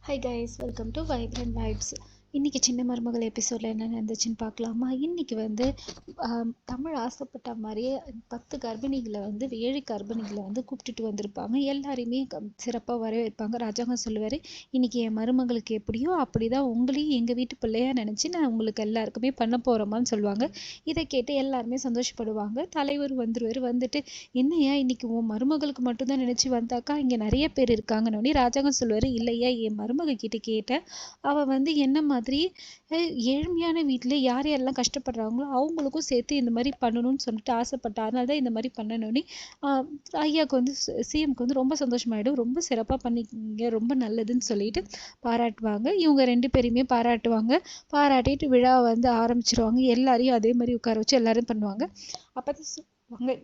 High guys, welcome to vibrant vibes. இன்றைக்கி சின்ன மருமகள் எபிசோடில் என்ன நடந்துச்சுன்னு பார்க்கலாமா? இன்றைக்கி வந்து தமிழ் ஆசைப்பட்ட மாதிரியே 10 கர்ப்பிணிகளை வந்து 7 கர்ப்பிணிகளை வந்து கூப்பிட்டுட்டு வந்திருப்பாங்க. எல்லாரையுமே சிறப்பாக வரவேற்பாங்க. ராஜாங்க சொல்லுவார், இன்றைக்கி என் மருமகளுக்கு எப்படியோ அப்படி தான் உங்களையும் எங்கள் வீட்டு பிள்ளையாக நினச்சி நான் உங்களுக்கு எல்லாருக்குமே பண்ண போகிறோமான்னு சொல்லுவாங்க. இதை கேட்டு எல்லாருமே சந்தோஷப்படுவாங்க. தலைவர் வந்துடுவார். வந்துட்டு, என்னையா இன்றைக்கி உன் மருமகளுக்கு மட்டும்தான் நினச்சி வந்தாக்கா இங்கே நிறைய பேர் இருக்காங்கன்னு ராஜாங்க சொல்லுவார். இல்லையா, என் மருமக கிட்ட கேட்டேன், அவள் வந்து என்ன மாதிரி ஏழ்மையான வீட்டில் யார் யாரெல்லாம் கஷ்டப்படுறாங்களோ அவங்களுக்கும் சேர்த்து இந்த மாதிரி பண்ணணும்னு சொல்லிட்டு ஆசைப்பட்டா. அதனால தான் இந்த மாதிரி பண்ணணும்னு ஐயாவுக்கு வந்து சிஎம்க்கு வந்து ரொம்ப சந்தோஷமாயிடும். ரொம்ப சிறப்பாக பண்ணிக்கிங்க, ரொம்ப நல்லதுன்னு சொல்லிட்டு பாராட்டுவாங்க. இவங்க 2 பேரையுமே பாராட்டுவாங்க. பாராட்டிட்டு விழா வந்து ஆரம்பிச்சிருவாங்க. எல்லாரையும் அதே மாதிரி உட்கார வச்சு எல்லாரும் பண்ணுவாங்க. அப்போ தான் சொல்லுவாங்க,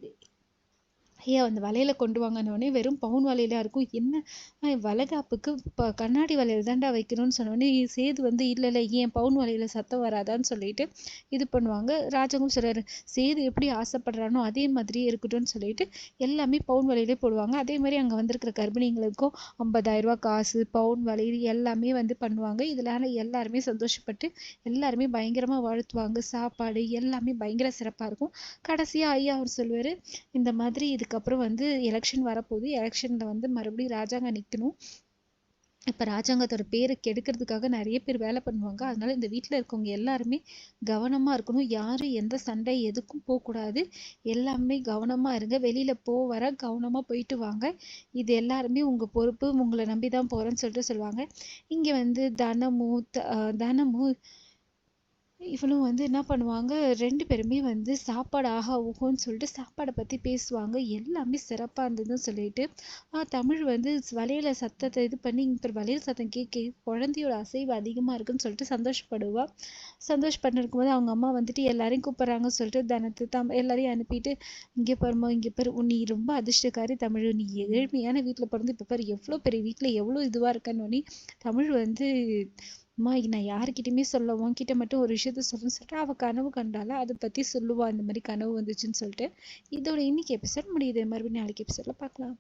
ஐயா அந்த வலையில் கொண்டு வாங்கினோடனே வெறும் பவுன் வலையில இருக்கும். என்ன வளைகாப்புக்கு இப்போ கண்ணாடி வலையில் தாண்டா வைக்கணும்னு சொன்னோடனே சேது வந்து இல்லை ஏன் பவுன் வலையில் சத்தம் வராதான்னு சொல்லிட்டு இது பண்ணுவாங்க. ராஜாவும் சொல்கிறாரு, சேது எப்படி ஆசைப்படுறானோ அதே மாதிரியே இருக்கட்டும்னு சொல்லிட்டு எல்லாமே பவுன் வலையிலே போடுவாங்க. அதே மாதிரி அங்கே வந்திருக்கிற கர்ப்பிணிங்களுக்கும் 50,000 ரூபா காசு, பவுன் வலை எல்லாமே வந்து பண்ணுவாங்க. இதனால எல்லாருமே சந்தோஷப்பட்டு எல்லாருமே பயங்கரமாக வாழ்த்துவாங்க. சாப்பாடு எல்லாமே பயங்கர சிறப்பாக இருக்கும். கடைசியாக ஐயா அவர் சொல்லுவார், இந்த மாதிரி இதுக்கப்புறம் வந்து எலெக்ஷன் வரப்போகுது, எலெக்ஷனில் வந்து மறுபடியும் ராஜாங்க நிற்கணும். இப்போ ராஜாங்கத்தோட பேரை கெடுக்கிறதுக்காக நிறைய பேர் வேலை பண்ணுவாங்க. அதனால இந்த வீட்டில் இருக்கவங்க எல்லாருமே கவனமாக இருக்கணும். யாரும் எந்த சண்டை எதுக்கும் போகக்கூடாது. எல்லாமே கவனமாக இருங்க. வெளியில் வர கவனமாக போயிட்டு வாங்க. இது எல்லாருமே உங்கள் பொறுப்பு, உங்களை நம்பி தான் போகிறேன்னு சொல்லிட்டு சொல்லுவாங்க. இங்கே வந்து தனமும் இவளும் வந்து என்ன பண்ணுவாங்க, 2 பேருமே வந்து சாப்பாடு ஆஹா ஊகோன்னு சொல்லிட்டு சாப்பாடை பற்றி பேசுவாங்க. எல்லாமே சிறப்பாக இருந்ததுன்னு சொல்லிட்டு தமிழ் வந்து வளையல சத்தத்தை இது பண்ணி இப்போ வளையல் சத்தம் கேட்க குழந்தையோட அசைவு அதிகமாக இருக்குன்னு சொல்லிட்டு சந்தோஷப்படுவா. சந்தோஷப்பட்டு அவங்க அம்மா வந்துட்டு எல்லாரையும் கூப்பிட்றாங்கன்னு சொல்லிட்டு தனத்து எல்லாரையும் அனுப்பிட்டு, இங்கே பாருமா, இங்கே பாரு, நீ ரொம்ப அதிர்ஷ்டக்காரி தமிழ், நீ ஏழ்மையான வீட்டில் பிறந்து இப்போ பாரு எவ்வளோ பெரிய வீட்டில் எவ்வளோ இதுவாக இருக்கன்னு தமிழ் வந்து, அம்மா நான் யாருக்கிட்டையுமே சொல்ல, உன்கிட்ட மட்டும் ஒரு விஷயத்த சொல்லுன்னு சொல்லிட்டு அவள் கனவு கண்டால அதை பற்றி சொல்லுவாள். இந்த மாதிரி கனவு வந்துச்சுன்னு சொல்லிட்டு. இதோட இன்னைக்கு எபிசோட் முடியுது. மறுபடியும் நாளைக்கு எபிசோடில் பார்க்கலாம்.